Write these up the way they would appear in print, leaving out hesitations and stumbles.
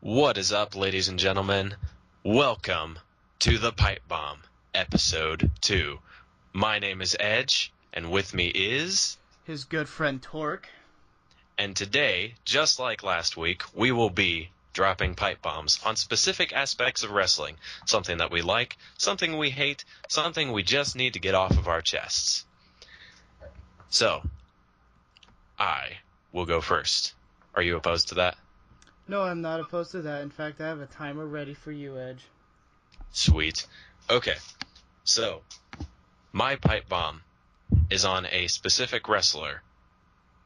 What is up, ladies and gentlemen? Welcome to the Pipe Bomb, Episode 2. My name is Edge, and with me is... his good friend Torque. And today, just like last week, we will be dropping pipe bombs on specific aspects of wrestling. Something that we like, something we hate, something we just need to get off of our chests. So, I will go first. Are you opposed to that? No, I'm not opposed to that. In fact, I have a timer ready for you, Edge. Sweet. Okay, so my pipe bomb is on a specific wrestler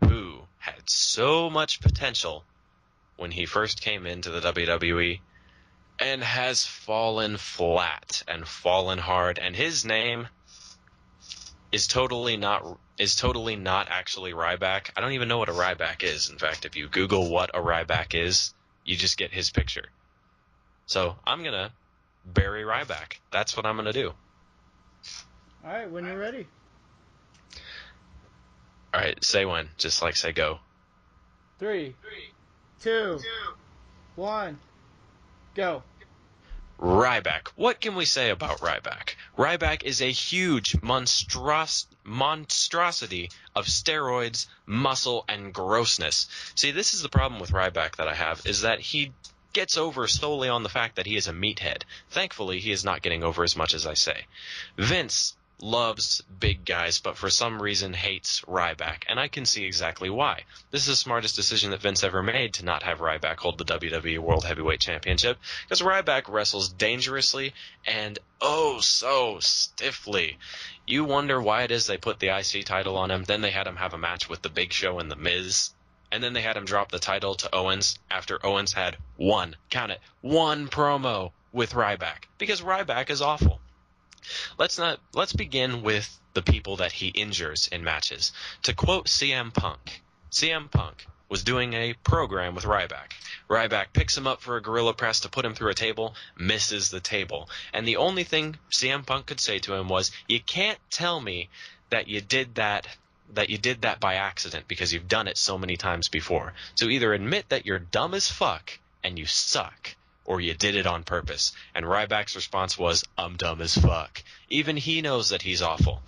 who had so much potential when he first came into the WWE and has fallen flat and fallen hard, and his name is totally not actually Ryback. I don't even know what a Ryback is. In fact, if you Google what a Ryback is, you just get his picture. So I'm going to bury Ryback. That's what I'm going to do. All right, when you're ready. All right, say when. Just like say go. 3, 2, 1, go. Ryback. What can we say about Ryback? Ryback is a huge monstrosity of steroids, muscle, and grossness. See, this is the problem with Ryback that I have, is that he gets over solely on the fact that he is a meathead. Thankfully, he is not getting over as much as I say. Vince loves big guys, but for some reason hates Ryback, and I can see exactly why. This is the smartest decision that Vince ever made to not have Ryback hold the WWE World Heavyweight Championship, because Ryback wrestles dangerously and oh so stiffly. You wonder why it is they put the IC title on him, then they had him have a match with The Big Show and The Miz, and then they had him drop the title to Owens after Owens had one promo with Ryback, because Ryback is awful. Let's begin with the people that he injures in matches. To quote CM Punk was doing a program with Ryback. Ryback picks him up for a gorilla press to put him through a table, misses the table. And the only thing CM Punk could say to him was, "You can't tell me that you did that by accident, because you've done it so many times before. So either admit that you're dumb as fuck and you suck, or you did it on purpose." And Ryback's response was, "I'm dumb as fuck." Even he knows that he's awful.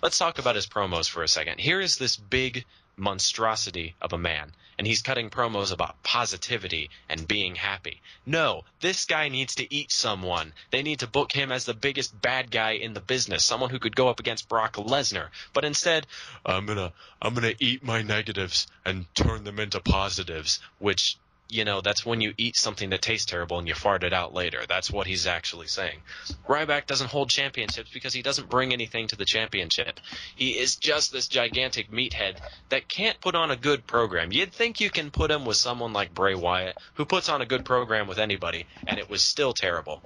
Let's talk about his promos for a second. Here is this big monstrosity of a man, and he's cutting promos about positivity and being happy. No, this guy needs to eat someone. They need to book him as the biggest bad guy in the business, someone who could go up against Brock Lesnar. But instead, I'm gonna eat my negatives and turn them into positives, which, you know, that's when you eat something that tastes terrible and you fart it out later. That's what he's actually saying. Ryback doesn't hold championships because he doesn't bring anything to the championship. He is just this gigantic meathead that can't put on a good program. You'd think you can put him with someone like Bray Wyatt, who puts on a good program with anybody, and it was still terrible.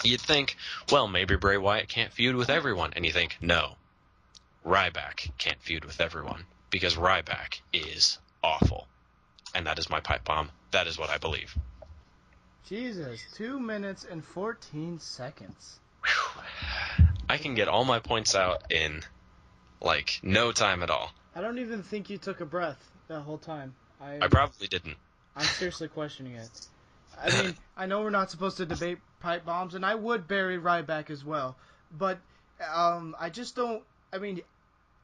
You'd think, well, maybe Bray Wyatt can't feud with everyone. And you think, no, Ryback can't feud with everyone, because Ryback is awful. And that is my pipe bomb. That is what I believe. Jesus, 2 minutes and 14 seconds. Whew. I can get all my points out in, like, no time at all. I don't even think you took a breath that whole time. I probably didn't. I'm seriously questioning it. I mean, I know we're not supposed to debate pipe bombs, and I would bury Ryback as well. But I just don't... I mean,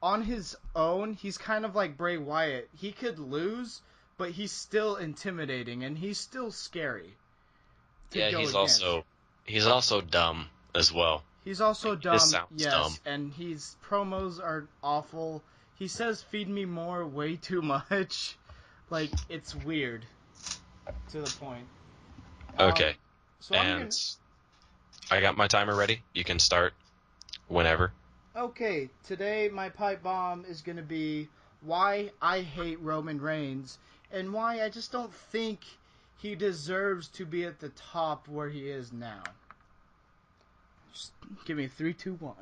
on his own, he's kind of like Bray Wyatt. He could lose, but he's still intimidating, and he's still scary. Yeah, he's also dumb as well. He's also dumb, yes, dumb. and his promos are awful. He says, "Feed me more," way too much. Like, it's weird. To the point. Okay, So I got my timer ready. You can start whenever. Okay, today my pipe bomb is going to be why I hate Roman Reigns, and why I just don't think he deserves to be at the top where he is now. Just give me 3, 2, 1.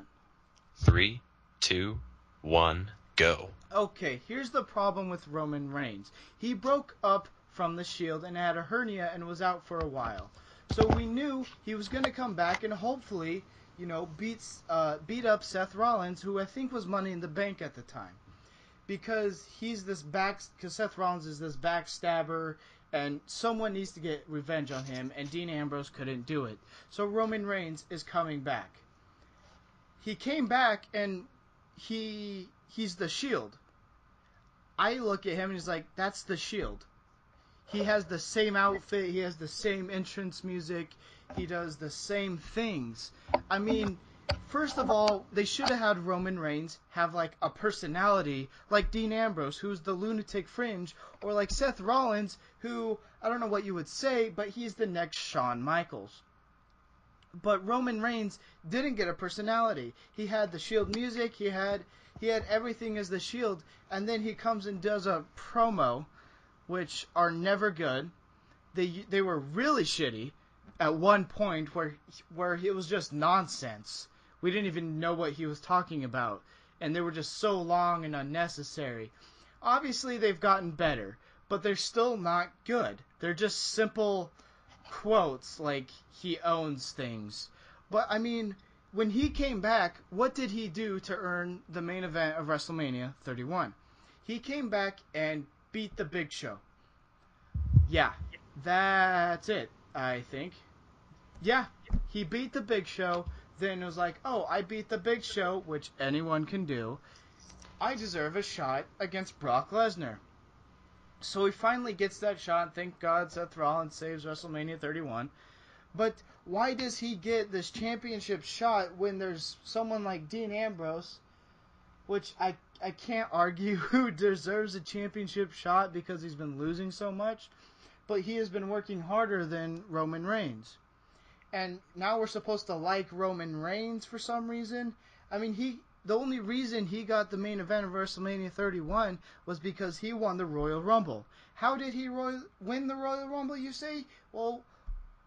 3, 2, 1, go. Okay, here's the problem with Roman Reigns. He broke up from the Shield and had a hernia and was out for a while. So we knew he was going to come back and hopefully, beat up Seth Rollins, who I think was Money in the Bank at the time. Because Seth Rollins is this backstabber and someone needs to get revenge on him, and Dean Ambrose couldn't do it. So Roman Reigns is coming back. He came back, and he's the Shield. I look at him, and he's like, that's the Shield. He has the same outfit, he has the same entrance music, he does the same things. I mean, first of all, they should have had Roman Reigns have like a personality like Dean Ambrose, who's the lunatic fringe, or like Seth Rollins, who, I don't know what you would say, but he's the next Shawn Michaels. But Roman Reigns didn't get a personality. He had the Shield music, he had everything as the Shield, and then he comes and does a promo, which are never good. They were really shitty at one point where it was just nonsense. We didn't even know what he was talking about, and they were just so long and unnecessary. Obviously, they've gotten better, but they're still not good. They're just simple quotes like he owns things. But I mean, when he came back, what did he do to earn the main event of WrestleMania 31? He came back and beat the Big Show. Yeah, that's it, I think. Yeah, he beat the Big Show. Then it was like, oh, I beat the Big Show, which anyone can do. I deserve a shot against Brock Lesnar. So he finally gets that shot. Thank God Seth Rollins saves WrestleMania 31. But why does he get this championship shot when there's someone like Dean Ambrose, which I can't argue who deserves a championship shot because he's been losing so much, but he has been working harder than Roman Reigns. And now we're supposed to like Roman Reigns for some reason. I mean, the only reason he got the main event of WrestleMania 31 was because he won the Royal Rumble. How did he win the Royal Rumble, you say? Well,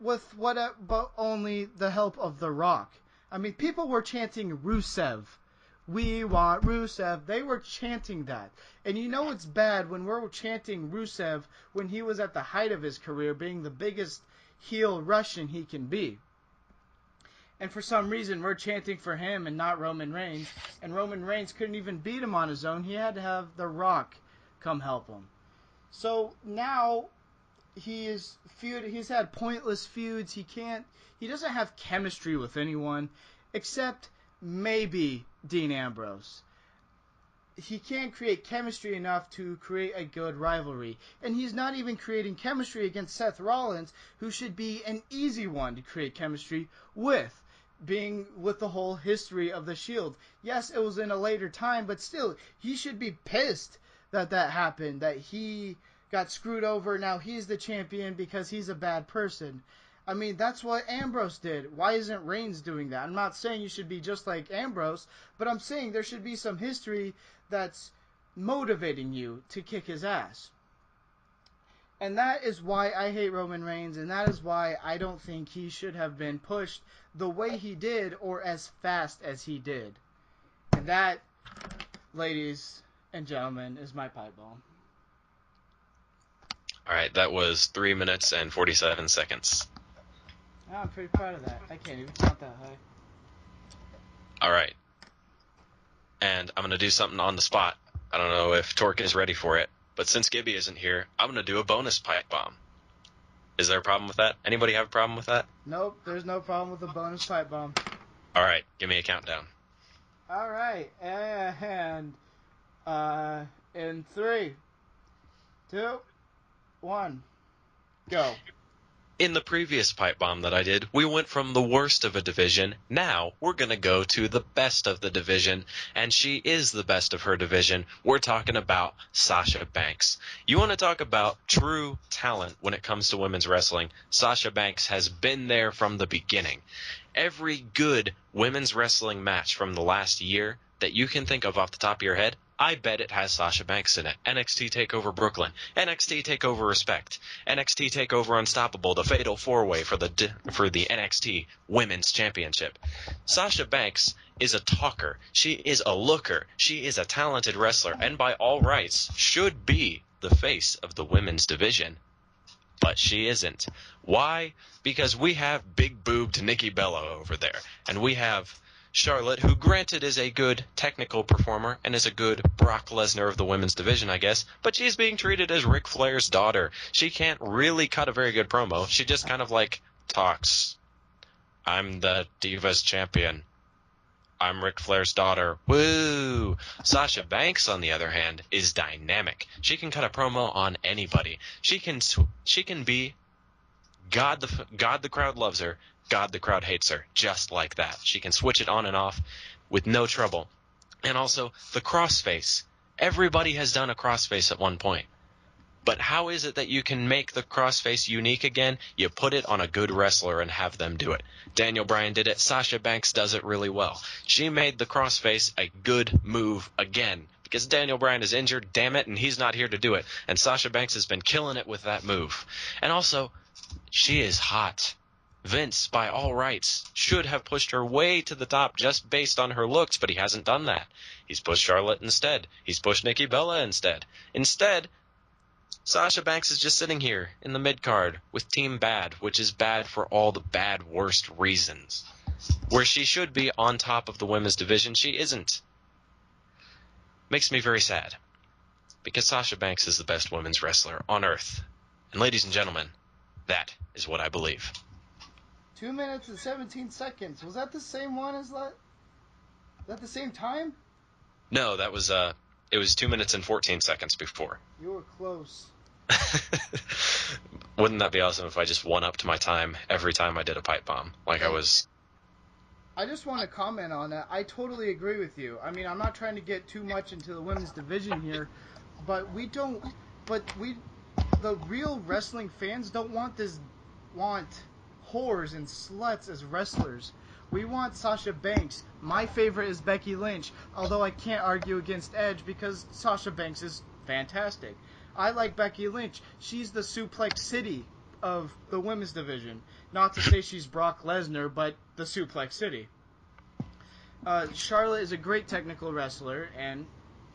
but only the help of The Rock. I mean, people were chanting Rusev. We want Rusev. They were chanting that. And you know it's bad when we're chanting Rusev when he was at the height of his career, being the biggest heel Russian he can be. And for some reason, we're chanting for him and not Roman Reigns. And Roman Reigns couldn't even beat him on his own. He had to have The Rock come help him. So now he's had pointless feuds. He doesn't have chemistry with anyone except maybe Dean Ambrose. He can't create chemistry enough to create a good rivalry. And he's not even creating chemistry against Seth Rollins, who should be an easy one to create chemistry with, being with the whole history of the Shield. Yes, it was in a later time, but still, he should be pissed that happened, that he got screwed over. Now he's the champion because he's a bad person. I mean, that's what Ambrose did. Why isn't Reigns doing that? I'm not saying you should be just like Ambrose, but I'm saying there should be some history that's motivating you to kick his ass. And that is why I hate Roman Reigns, and that is why I don't think he should have been pushed the way he did or as fast as he did. And that, ladies and gentlemen, is my pipe bomb. All right, that was 3 minutes and 47 seconds. Oh, I'm pretty proud of that. I can't even count that high. All right. And I'm going to do something on the spot. I don't know if Torque is ready for it, but since Gibby isn't here, I'm going to do a bonus pipe bomb. Is there a problem with that? Anybody have a problem with that? Nope, there's no problem with a bonus pipe bomb. All right, give me a countdown. All right, and in 3, 2, 1, go. In the previous pipe bomb that I did, we went from the worst of a division. Now we're going to go to the best of the division, and she is the best of her division. We're talking about Sasha Banks. You want to talk about true talent when it comes to women's wrestling? Sasha Banks has been there from the beginning. Every good women's wrestling match from the last year that you can think of off the top of your head, I bet it has Sasha Banks in it. NXT TakeOver Brooklyn, NXT TakeOver Respect, NXT TakeOver Unstoppable, the Fatal 4-Way for the NXT Women's Championship. Sasha Banks is a talker. She is a looker. She is a talented wrestler, and by all rights should be the face of the women's division. But she isn't. Why? Because we have big-boobed Nikki Bella over there, and we have Charlotte, who granted is a good technical performer and is a good Brock Lesnar of the women's division, I guess, but she's being treated as Ric Flair's daughter. She can't really cut a very good promo. She just kind of like talks. I'm the Divas champion. I'm Ric Flair's daughter. Woo! Sasha Banks, on the other hand, is dynamic. She can cut a promo on anybody. She can be God the crowd loves her. God, the crowd hates her, just like that. She can switch it on and off with no trouble. And also, the crossface. Everybody has done a crossface at one point. But how is it that you can make the crossface unique again? You put it on a good wrestler and have them do it. Daniel Bryan did it. Sasha Banks does it really well. She made the crossface a good move again. Because Daniel Bryan is injured, damn it, and he's not here to do it. And Sasha Banks has been killing it with that move. And also, she is hot. Vince, by all rights, should have pushed her way to the top just based on her looks, but he hasn't done that. He's pushed Charlotte instead. He's pushed Nikki Bella instead. Instead, Sasha Banks is just sitting here in the mid-card with Team Bad, which is bad for all the bad, worst reasons. Where she should be on top of the women's division, she isn't. Makes me very sad. Because Sasha Banks is the best women's wrestler on earth. And ladies and gentlemen, that is what I believe. 2 minutes and 17 seconds. Was that the same one as that? Is that the same time? No, that was it was 2 minutes and 14 seconds before. You were close. Wouldn't that be awesome if I just won up to my time every time I did a pipe bomb? Like I was. I just want to comment on that. I totally agree with you. I mean, I'm not trying to get too much into the women's division here, but the real wrestling fans don't want whores and sluts as wrestlers. We want Sasha Banks. My favorite is Becky Lynch, although I can't argue against Edge because Sasha Banks is fantastic. I like Becky Lynch. She's the Suplex City of the women's division. Not to say she's Brock Lesnar, but the Suplex City. Charlotte is a great technical wrestler and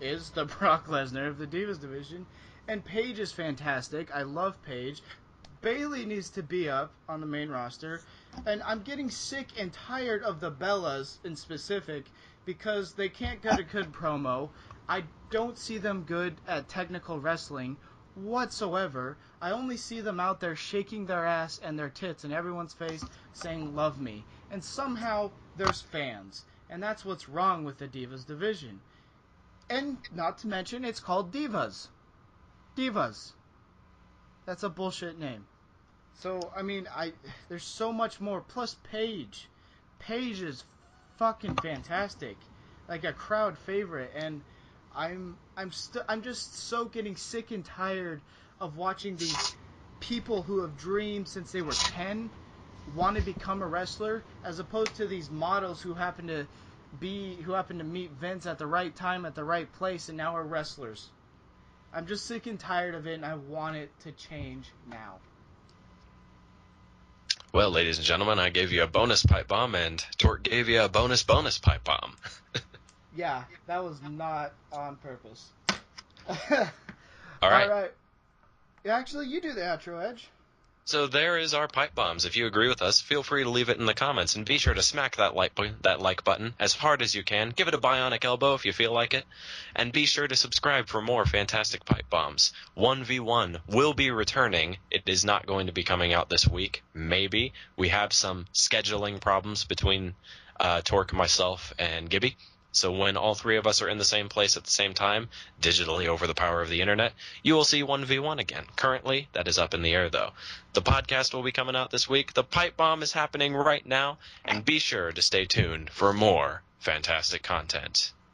is the Brock Lesnar of the Divas division. And Paige is fantastic. I love Paige. Bayley needs to be up on the main roster. And I'm getting sick and tired of the Bellas in specific because they can't get a good promo. I don't see them good at technical wrestling whatsoever. I only see them out there shaking their ass and their tits in everyone's face saying, "Love me." And somehow there's fans. And that's what's wrong with the Divas division. And not to mention, it's called Divas. Divas. That's a bullshit name. So, I mean, there's so much more. Plus Paige. Paige is fucking fantastic. Like a crowd favorite. And I'm just so getting sick and tired of watching these people who have dreamed since they were 10 want to become a wrestler, as opposed to these models who happen to meet Vince at the right time at the right place and now are wrestlers. I'm just sick and tired of it, and I want it to change now. Well, ladies and gentlemen, I gave you a bonus pipe bomb, and Torque gave you a bonus pipe bomb. Yeah, that was not on purpose. All right. All right. Actually, you do the outro, Edge. So there is our pipe bombs. If you agree with us, feel free to leave it in the comments, and be sure to smack that like button as hard as you can. Give it a bionic elbow if you feel like it, and be sure to subscribe for more fantastic pipe bombs. 1v1 will be returning. It is not going to be coming out this week. Maybe. We have some scheduling problems between Torque, myself, and Gibby. So when all three of us are in the same place at the same time, digitally over the power of the internet, you will see 1v1 again. Currently, that is up in the air, though. The podcast will be coming out this week. The pipe bomb is happening right now. And be sure to stay tuned for more fantastic content.